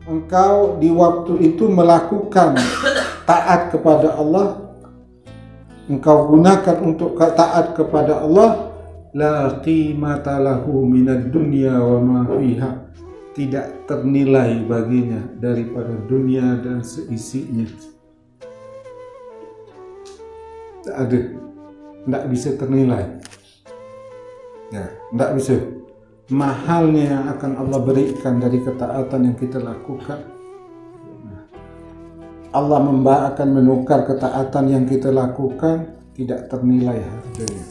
engkau di waktu itu melakukan taat kepada Allah, engkau gunakan untuk taat kepada Allah, la qimata lahu minad dunya wa ma fiha, tidak ternilai baginya daripada dunia dan seisinya. Tak ada, tidak bisa ternilai. Ya, tidak bisa. Mahalnya yang akan Allah berikan dari ketaatan yang kita lakukan. Allah akan menukar ketaatan yang kita lakukan, tidak ternilai harganya.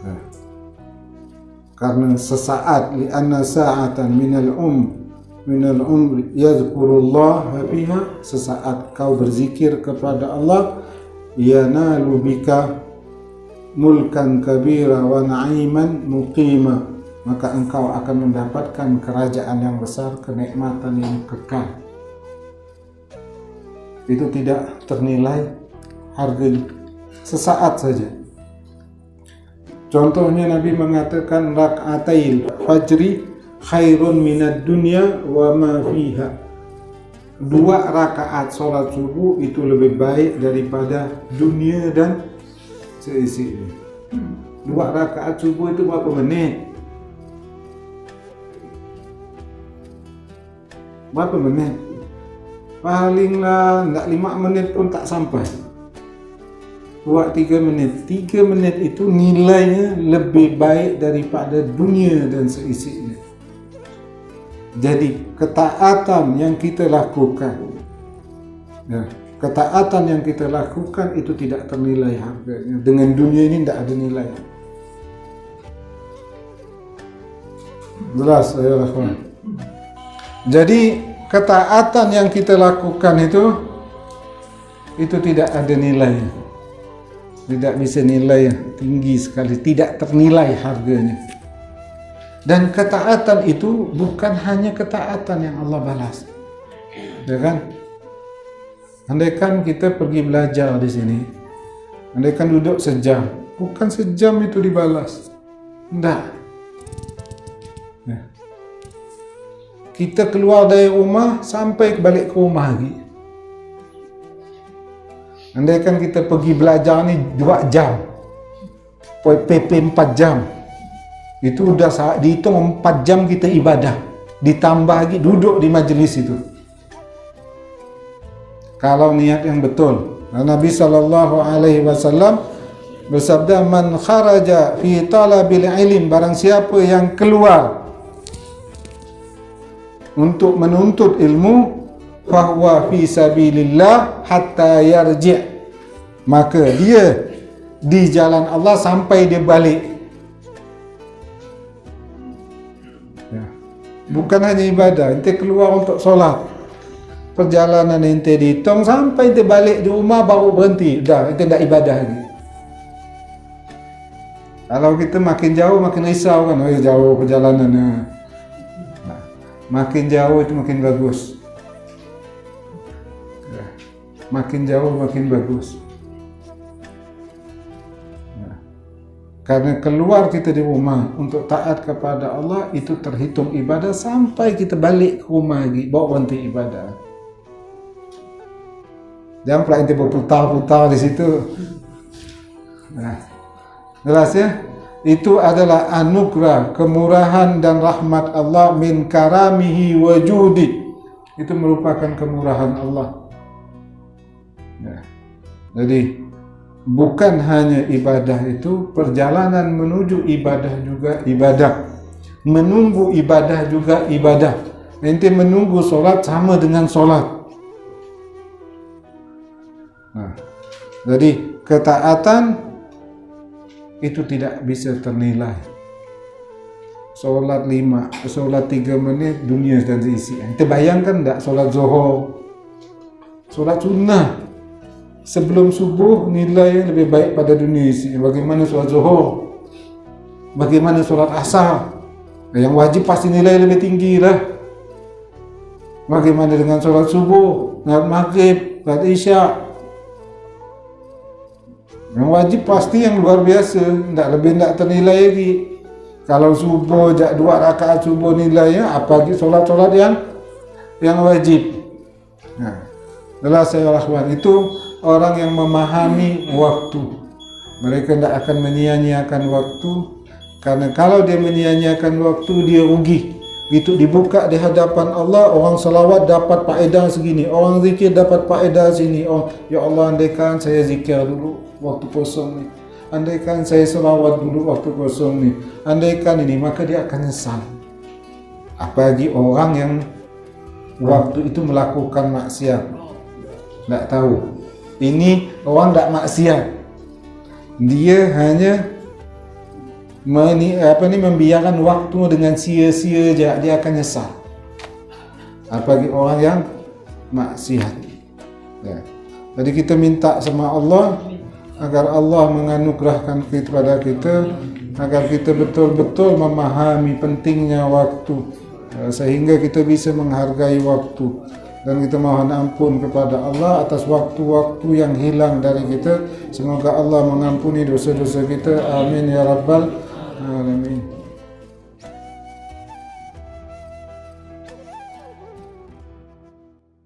Nah, karena sesaat, li'anna sa'atan minal umri yadhkurullah fiha, sesaat kau berzikir kepada Allah, yanalu bika mulkan kabira wa na'iman muqima, maka engkau akan mendapatkan kerajaan yang besar, kenikmatan yang kekal. Itu tidak ternilai harganya, sesaat saja. Contohnya Nabi mengatakan rak'atail fajri khairun minad dunya wa ma fiha. 2 rakaat sholat subuh itu lebih baik daripada dunia dan seisinya. 2 rakaat subuh itu berapa menit? Berapa menit? Palinglah enggak 5 menit pun tak sampai. Buat 3 menit. 3 menit itu nilainya lebih baik daripada dunia dan seisinya. Jadi ketaatan yang kita lakukan, ya, ketaatan yang kita lakukan itu tidak ternilai harganya. Dengan dunia ini tidak ada nilai. Jelas ya kawan. Jadi ketaatan yang kita lakukan itu tidak ada nilainya. Tidak bisa nilai tinggi sekali, tidak ternilai harganya. Dan ketaatan itu bukan hanya ketaatan yang Allah balas. Ya kan? Andaikan kita pergi belajar di sini, andaikan duduk sejam, bukan sejam itu dibalas. Tidak. Ya. Kita keluar dari rumah sampai balik ke rumah lagi. Andaikan kita pergi belajar ni 2 jam, PP 4 jam, itu udah dihitung 4 jam kita ibadah, ditambah lagi duduk di majlis itu. Kalau niat yang betul. Nabi SAW bersabda, man kharaja fi talabil ilm, barang siapa yang keluar untuk menuntut ilmu, fahuwa fi sabilillah hatta yarji', maka dia di jalan Allah sampai dia balik. Ya. Bukan hanya ibadah, ente keluar untuk solat, perjalanan ente dihitung sampai ente balik di rumah baru berhenti, dah ente tak ibadah lagi. Kalau kita makin jauh makin risau kan, oh jauh perjalanannya. Nah, makin jauh itu makin bagus. Ya. Makin jauh makin bagus. Karena keluar kita di rumah untuk taat kepada Allah itu terhitung ibadah sampai kita balik ke rumah lagi, bawa berhenti ibadah. Jangan pula ente berputar-putar di situ. Nah, jelas ya? Itu adalah anugerah, kemurahan dan rahmat Allah, min karamihi wa judi. Itu merupakan kemurahan Allah. Ya. Jadi bukan hanya ibadah itu, perjalanan menuju ibadah juga ibadah. Menunggu ibadah juga ibadah. Ente menunggu solat sama dengan solat. Nah, jadi ketaatan itu tidak bisa ternilai. Solat 3 menit dunia dan seisi. Ente bayangkan tak solat zuhur, solat sunnah sebelum subuh nilai lebih baik pada dunia isi. Bagaimana solat zuhur? Bagaimana solat asar? Yang wajib pasti nilai lebih tinggi lah. Bagaimana dengan solat subuh, solat maghrib, solat isya? Yang wajib pasti yang luar biasa, tidak lebih tidak ternilai lagi. Kalau subuh jak 2 rakaat subuh nilainya, apalagi solat-solat yang wajib. Nah, adalah saya rahwan itu orang yang memahami waktu. Mereka tidak akan menyia-nyiakan waktu, karena kalau dia menyia-nyiakan waktu dia rugi. Itu dibuka di hadapan Allah, orang selawat dapat faedah segini, orang zikir dapat faedah sini. Oh, ya Allah, andaikan saya zikir dulu waktu kosong ni, andaikan saya selawat dulu waktu kosong ni, andaikan ini, maka dia akan nyesal. Apalagi orang yang waktu itu melakukan maksiat, tak tahu. Ini orang tak maksiat, dia hanya membiarkan waktu dengan sia-sia je, dia akan nyesal. Apalagi orang yang maksiat. Ya. Jadi kita minta sama Allah agar Allah menganugerahkan kepada kita, agar kita betul-betul memahami pentingnya waktu, sehingga kita bisa menghargai waktu. Dan kita mohon ampun kepada Allah atas waktu-waktu yang hilang dari kita. Semoga Allah mengampuni dosa-dosa kita. Amin ya rabbal alamin.